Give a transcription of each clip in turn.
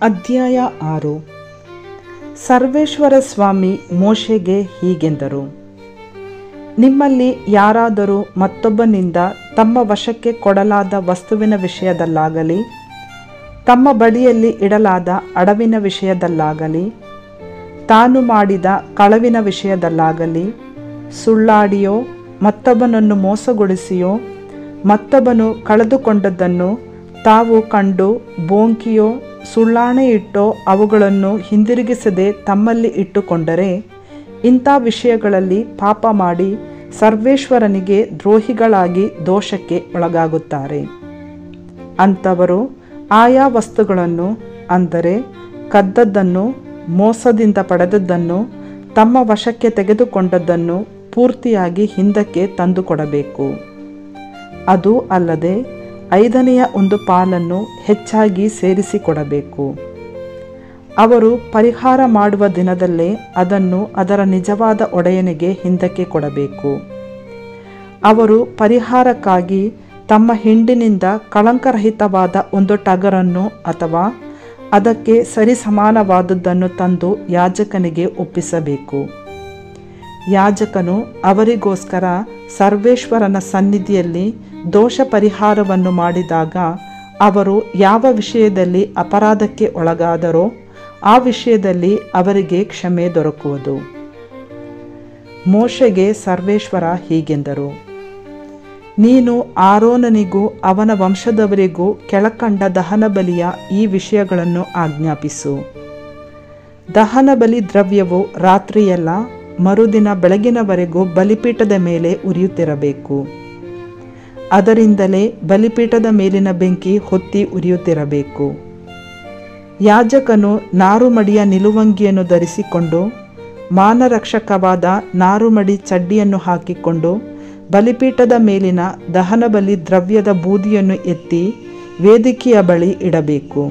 ಅಧ್ಯಾಯ 6. ಸರ್ವೇಶ್ವರ ಸ್ವಾಮಿ ಮೋಶೆಗೆ ಹೀಗೆಂದರು. ನಿಮ್ಮಲ್ಲಿ ಯಾರಾದರೂ ಮತ್ತೊಬ್ಬನಿಂದ ತಮ್ಮ ವಶಕ್ಕೆ ಕೊಡಲಾದ ವಸ್ತುವಿನ ವಿಷಯದಲ್ಲಾಗಲಿ, ತಮ್ಮ ಬಳಿಯಲ್ಲಿ ಇಡಲಾದ ಅಡವಿನ ವಿಷಯದಲ್ಲಾಗಲಿ, ತಾನು ಮಾಡಿದ ಕಳವಿನ ವಿಷಯದಲ್ಲಾಗಲಿ, ಸುಳ್ಳಾಡಿಯೋ ಮತ್ತೊಬ್ಬನನ್ನು ಮೋಸಗೊಳಿಸಿಯೋ ಮತ್ತೊಬ್ಬನು ಕಳೆದುಕೊಂಡದ್ದನ್ನು ತಾವು ಕಂಡು ಬೋಂಕಿಯೋ ಸುಳ್ಳಾಣೆ ಇಟ್ಟೋ ಅವುಗಳನ್ನು ಹಿಂದಿರುಗಿಸದೆ ತಮ್ಮಲ್ಲಿ ಇಟ್ಟುಕೊಂಡರೆ, ಇಂಥ ವಿಷಯಗಳಲ್ಲಿ ಪಾಪ ಮಾಡಿ ಸರ್ವೇಶ್ವರನಿಗೆ ದ್ರೋಹಿಗಳಾಗಿ ದೋಷಕ್ಕೆ ಒಳಗಾಗುತ್ತಾರೆ. ಅಂಥವರು ಆಯಾ ವಸ್ತುಗಳನ್ನು, ಅಂದರೆ ಕದ್ದದ್ದನ್ನು, ಮೋಸದಿಂದ ಪಡೆದದ್ದನ್ನು, ತಮ್ಮ ವಶಕ್ಕೆ ತೆಗೆದುಕೊಂಡದ್ದನ್ನು ಪೂರ್ತಿಯಾಗಿ ಹಿಂದಕ್ಕೆ ತಂದುಕೊಡಬೇಕು. ಅದೂ ಅಲ್ಲದೆ 5ನೇ ಒಂದು ಪಾಲನ್ನು ಹೆಚ್ಚಾಗಿ ಸೇರಿಸಿಕೊಡಬೇಕು. ಅವರು ಪರಿಹಾರ ಮಾಡುವ ದಿನದಲ್ಲೇ ಅದನ್ನು ಅದರ ನಿಜವಾದ ಒಡೆಯನಿಗೆ ಹಿಂದಕ್ಕೆ ಕೊಡಬೇಕು. ಅವರು ಪರಿಹಾರಕ್ಕಾಗಿ ತಮ್ಮ ಹಿಂಡಿನಿಂದ ಕಳಂಕರಹಿತವಾದ ಒಂದು ಟಗರನ್ನು ಅಥವಾ ಅದಕ್ಕೆ ಸರಿಸಮಾನವಾದುದನ್ನು ತಂದು ಯಾಜಕನಿಗೆ ಒಪ್ಪಿಸಬೇಕು. ಯಾಜಕನು ಅವರಿಗೋಸ್ಕರ ಸರ್ವೇಶ್ವರನ ಸನ್ನಿಧಿಯಲ್ಲಿ ದೋಷ ಪರಿಹಾರವನ್ನು ಮಾಡಿದಾಗ ಅವರು ಯಾವ ವಿಷಯದಲ್ಲಿ ಅಪರಾಧಕ್ಕೆ ಒಳಗಾದರೋ ಆ ವಿಷಯದಲ್ಲಿ ಅವರಿಗೆ ಕ್ಷಮೆ ದೊರಕುವುದು. ಮೋಶೆಗೆ ಸರ್ವೇಶ್ವರ ಹೀಗೆಂದರು. ನೀನು ಆರೋನನಿಗೂ ಅವನ ವಂಶದವರಿಗೂ ಕೆಳಕಂಡ ದಹನ ಬಲಿಯ ಈ ವಿಷಯಗಳನ್ನು ಆಜ್ಞಾಪಿಸು. ದಹನ ಬಲಿ ದ್ರವ್ಯವು ರಾತ್ರಿಯೆಲ್ಲ ಮರುದಿನ ಬೆಳಗಿನವರೆಗೂ ಬಲಿಪೀಠದ ಮೇಲೆ ಉರಿಯುತ್ತಿರಬೇಕು. ಅದರಿಂದಲೇ ಬಲಿಪೀಠದ ಮೇಲಿನ ಬೆಂಕಿ ಹೊತ್ತಿ ಉರಿಯುತ್ತಿರಬೇಕು. ಯಾಜಕನು ನಾರುಮಡಿಯ ನಿಲುವಂಗಿಯನ್ನು ಧರಿಸಿಕೊಂಡು ಮಾನರಕ್ಷಕವಾದ ನಾರುಮಡಿ ಚಡ್ಡಿಯನ್ನು ಹಾಕಿಕೊಂಡು ಬಲಿಪೀಠದ ಮೇಲಿನ ದಹನ ಬಲಿ ದ್ರವ್ಯದ ಬೂದಿಯನ್ನು ಎತ್ತಿ ವೇದಿಕೆಯ ಬಳಿ ಇಡಬೇಕು.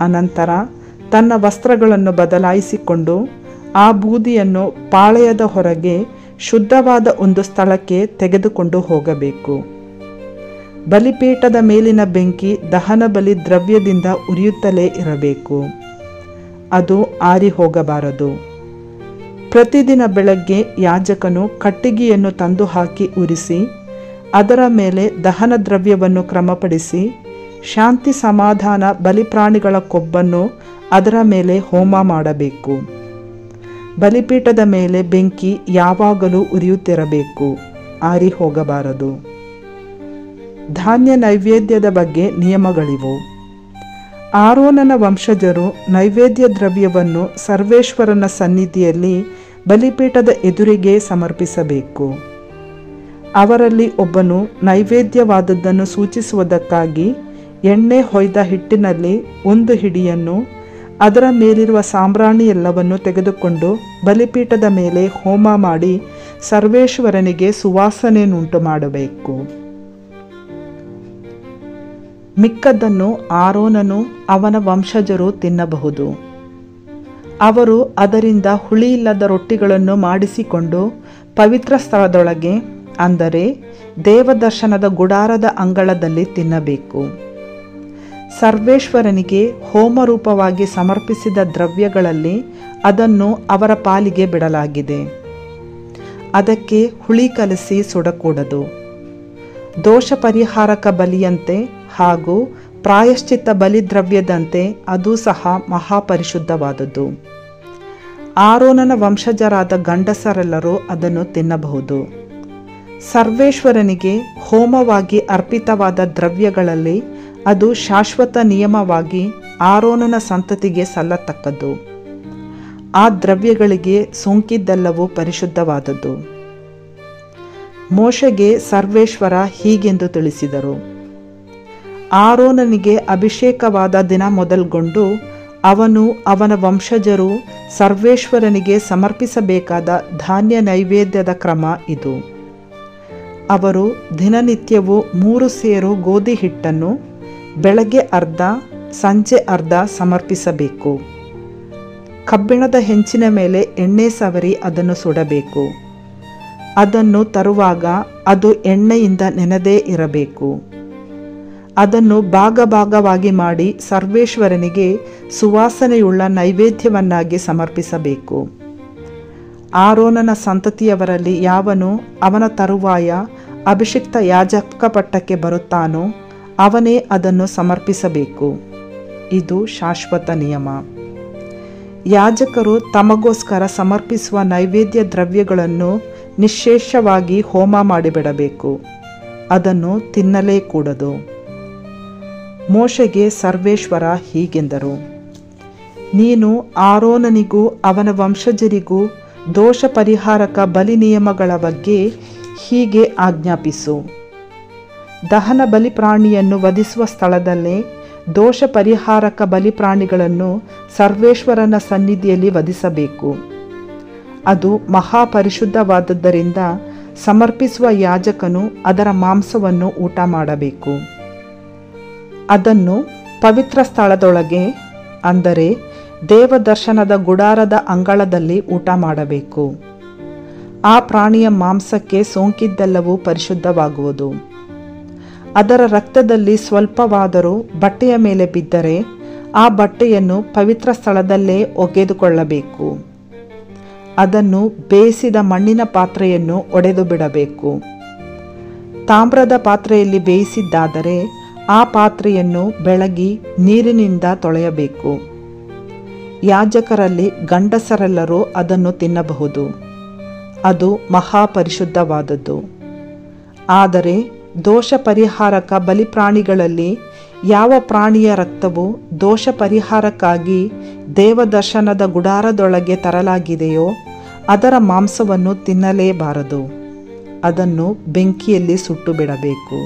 ಅನಂತರ ತನ್ನ ವಸ್ತ್ರಗಳನ್ನು ಬದಲಾಯಿಸಿಕೊಂಡು ಆ ಬೂದಿಯನ್ನು ಪಾಳೆಯದ ಹೊರಗೆ ಶುದ್ಧವಾದ ಒಂದು ಸ್ಥಳಕ್ಕೆ ತೆಗೆದುಕೊಂಡು ಹೋಗಬೇಕು. ಬಲಿಪೀಠದ ಮೇಲಿನ ಬೆಂಕಿ ದಹನ ಬಲಿ ದ್ರವ್ಯದಿಂದ ಉರಿಯುತ್ತಲೇ ಇರಬೇಕು. ಅದು ಆರಿ ಹೋಗಬಾರದು. ಪ್ರತಿದಿನ ಬೆಳಗ್ಗೆ ಯಾಜಕನು ಕಟ್ಟಿಗೆಯನ್ನು ತಂದು ಹಾಕಿ ಉರಿಸಿ ಅದರ ಮೇಲೆ ದಹನ ದ್ರವ್ಯವನ್ನು ಕ್ರಮಪಡಿಸಿ ಶಾಂತಿ ಸಮಾಧಾನ ಬಲಿಪ್ರಾಣಿಗಳ ಕೊಬ್ಬನ್ನು ಅದರ ಮೇಲೆ ಹೋಮ ಮಾಡಬೇಕು. ಬಲಿಪೀಠದ ಮೇಲೆ ಬೆಂಕಿ ಯಾವಾಗಲೂ ಉರಿಯುತ್ತಿರಬೇಕು, ಆರಿ ಹೋಗಬಾರದು. ಧಾನ್ಯ ನೈವೇದ್ಯದ ಬಗ್ಗೆ ನಿಯಮಗಳಿವು. ಆರೋನನ ವಂಶಜರು ನೈವೇದ್ಯ ದ್ರವ್ಯವನ್ನು ಸರ್ವೇಶ್ವರನ ಸನ್ನಿಧಿಯಲ್ಲಿ ಬಲಿಪೀಠದ ಎದುರಿಗೆ ಸಮರ್ಪಿಸಬೇಕು. ಅವರಲ್ಲಿ ಒಬ್ಬನು ನೈವೇದ್ಯವಾದದ್ದನ್ನು ಸೂಚಿಸುವುದಕ್ಕಾಗಿ ಎಣ್ಣೆ ಹೊಯ್ದ ಹಿಟ್ಟಿನಲ್ಲಿ ಒಂದು ಹಿಡಿಯನ್ನು ಅದರ ಮೇಲಿರುವ ಸಾಂಬ್ರಾಣಿ ಎಲ್ಲವನ್ನು ತೆಗೆದುಕೊಂಡು ಬಲಿಪೀಠದ ಮೇಲೆ ಹೋಮ ಮಾಡಿ ಸರ್ವೇಶ್ವರನಿಗೆ ಸುವಾಸನೆಯನ್ನುಂಟು ಮಾಡಬೇಕು. ಮಿಕ್ಕದ್ದನ್ನು ಆರೋನನು ಅವನ ವಂಶಜರು ತಿನ್ನಬಹುದು. ಅವರು ಅದರಿಂದ ಹುಳಿಯಿಲ್ಲದ ರೊಟ್ಟಿಗಳನ್ನು ಮಾಡಿಸಿಕೊಂಡು ಪವಿತ್ರ ಸ್ಥಳದೊಳಗೆ, ಅಂದರೆ ದೇವದರ್ಶನದ ಗುಡಾರದ ಅಂಗಳದಲ್ಲಿ ತಿನ್ನಬೇಕು. ಸರ್ವೇಶ್ವರನಿಗೆ ಹೋಮರೂಪವಾಗಿ ಸಮರ್ಪಿಸಿದ ದ್ರವ್ಯಗಳಲ್ಲಿ ಅದನ್ನು ಅವರ ಪಾಲಿಗೆ ಬಿಡಲಾಗಿದೆ. ಅದಕ್ಕೆ ಹುಳಿ ಕಲಸಿ ಸುಡಕೂಡದು. ದೋಷ ಪರಿಹಾರಕ ಬಲಿಯಂತೆ ಹಾಗೂ ಪ್ರಾಯಶ್ಚಿತ್ತ ಬಲಿದ್ರವ್ಯದಂತೆ ಅದು ಸಹ ಮಹಾಪರಿಶುದ್ಧವಾದುದು. ಆರೋನನ ವಂಶಜರಾದ ಗಂಡಸರೆಲ್ಲರೂ ಅದನ್ನು ತಿನ್ನಬಹುದು. ಸರ್ವೇಶ್ವರನಿಗೆ ಹೋಮವಾಗಿ ಅರ್ಪಿತವಾದ ದ್ರವ್ಯಗಳಲ್ಲಿ ಅದು ಶಾಶ್ವತ ನಿಯಮವಾಗಿ ಆರೋನನ ಸಂತತಿಗೆ ಸಲ್ಲತಕ್ಕದ್ದು. ಆ ದ್ರವ್ಯಗಳಿಗೆ ಸೋಂಕಿದ್ದೆಲ್ಲವೂ ಪರಿಶುದ್ಧವಾದದ್ದು. ಮೋಶೆಗೆ ಸರ್ವೇಶ್ವರ ಹೀಗೆಂದು ತಿಳಿಸಿದರು. ಆರೋನನಿಗೆ ಅಭಿಷೇಕವಾದ ದಿನ ಮೊದಲ್ಗೊಂಡು ಅವನು ಅವನ ವಂಶಜರು ಸರ್ವೇಶ್ವರನಿಗೆ ಸಮರ್ಪಿಸಬೇಕಾದ ಧಾನ್ಯ ನೈವೇದ್ಯದ ಕ್ರಮ ಇದು. ಅವರು ದಿನನಿತ್ಯವೂ 3 ಸೇರು ಗೋಧಿ ಹಿಟ್ಟನ್ನು ಬೆಳಗ್ಗೆ ಅರ್ಧ ಸಂಜೆ ಅರ್ಧ ಸಮರ್ಪಿಸಬೇಕು. ಕಬ್ಬಿಣದ ಹೆಂಚಿನ ಮೇಲೆ ಎಣ್ಣೆ ಸವರಿ ಅದನ್ನು ಸುಡಬೇಕು. ಅದನ್ನು ತರುವಾಗ ಅದು ಎಣ್ಣೆಯಿಂದ ನೆನೆದೇ ಇರಬೇಕು. ಅದನ್ನು ಭಾಗವಾಗಿ ಮಾಡಿ ಸರ್ವೇಶ್ವರನಿಗೆ ಸುವಾಸನೆಯುಳ್ಳ ನೈವೇದ್ಯವನ್ನಾಗಿ ಸಮರ್ಪಿಸಬೇಕು. ಆರೋನನ ಸಂತತಿಯವರಲ್ಲಿ ಯಾವನು ಅವನ ತರುವಾಯ ಅಭಿಷಿಕ್ತ ಯಾಜಕ ಪಟ್ಟಕ್ಕೆ ಬರುತ್ತಾನೋ ಅವನೇ ಅದನ್ನು ಸಮರ್ಪಿಸಬೇಕು. ಇದು ಶಾಶ್ವತ ನಿಯಮ. ಯಾಜಕರು ತಮಗೋಸ್ಕರ ಸಮರ್ಪಿಸುವ ನೈವೇದ್ಯ ದ್ರವ್ಯಗಳನ್ನು ನಿಶ್ಶೇಷವಾಗಿ ಹೋಮ ಮಾಡಿಬಿಡಬೇಕು. ಅದನ್ನು ತಿನ್ನಲೇ ಕೂಡದು. ಮೋಶೆಗೆ ಸರ್ವೇಶ್ವರ ಹೀಗೆಂದರು, ನೀನು ಆರೋನನಿಗೂ ಅವನ ವಂಶಜರಿಗೂ ದೋಷ ಪರಿಹಾರಕ ಬಲಿ ನಿಯಮಗಳ ಬಗ್ಗೆ ಹೀಗೆ ಆಜ್ಞಾಪಿಸು. ದಹನ ಬಲಿಪ್ರಾಣಿಯನ್ನು ವಧಿಸುವ ಸ್ಥಳದಲ್ಲೇ ದೋಷ ಪರಿಹಾರಕ ಬಲಿಪ್ರಾಣಿಗಳನ್ನು ಸರ್ವೇಶ್ವರನ ಸನ್ನಿಧಿಯಲ್ಲಿ ವಧಿಸಬೇಕು. ಅದು ಮಹಾಪರಿಶುದ್ಧವಾದದ್ದರಿಂದ ಸಮರ್ಪಿಸುವ ಯಾಜಕನು ಅದರ ಮಾಂಸವನ್ನು ಊಟ ಮಾಡಬೇಕು. ಅದನ್ನು ಪವಿತ್ರ ಸ್ಥಳದೊಳಗೆ, ಅಂದರೆ ದೇವದರ್ಶನದ ಗುಡಾರದ ಅಂಗಳದಲ್ಲಿ ಊಟ ಮಾಡಬೇಕು. ಆ ಪ್ರಾಣಿಯ ಮಾಂಸಕ್ಕೆ ಸೋಂಕಿದ್ದೆಲ್ಲವೂ ಪರಿಶುದ್ಧವಾಗುವುದು. ಅದರ ರಕ್ತದಲ್ಲಿ ಸ್ವಲ್ಪವಾದರೂ ಬಟ್ಟೆಯ ಮೇಲೆ ಬಿದ್ದರೆ ಆ ಬಟ್ಟೆಯನ್ನು ಪವಿತ್ರ ಸ್ಥಳದಲ್ಲೇ ಒಗೆದುಕೊಳ್ಳಬೇಕು. ಅದನ್ನು ಬೇಯಿಸಿದ ಮಣ್ಣಿನ ಪಾತ್ರೆಯನ್ನು ಒಡೆದು ಬಿಡಬೇಕು. ತಾಮ್ರದ ಪಾತ್ರೆಯಲ್ಲಿ ಬೇಯಿಸಿದ್ದಾದರೆ ಆ ಪಾತ್ರೆಯನ್ನು ಬೆಳಗಿ ನೀರಿನಿಂದ ತೊಳೆಯಬೇಕು. ಯಾಜಕರಲ್ಲಿ ಗಂಡಸರೆಲ್ಲರೂ ಅದನ್ನು ತಿನ್ನಬಹುದು. ಅದು ಮಹಾಪರಿಶುದ್ಧವಾದದ್ದು. ಆದರೆ ದೋಷ ಪರಿಹಾರಕ ಬಲಿಪ್ರಾಣಿಗಳಲ್ಲಿ ಯಾವ ಪ್ರಾಣಿಯ ರಕ್ತವು ದೋಷ ಪರಿಹಾರಕ್ಕಾಗಿ ದೇವದರ್ಶನದ ಗುಡಾರದೊಳಗೆ ತರಲಾಗಿದೆಯೋ ಅದರ ಮಾಂಸವನ್ನು ತಿನ್ನಲೇಬಾರದು. ಅದನ್ನು ಬೆಂಕಿಯಲ್ಲಿ ಸುಟ್ಟು ಬಿಡಬೇಕು.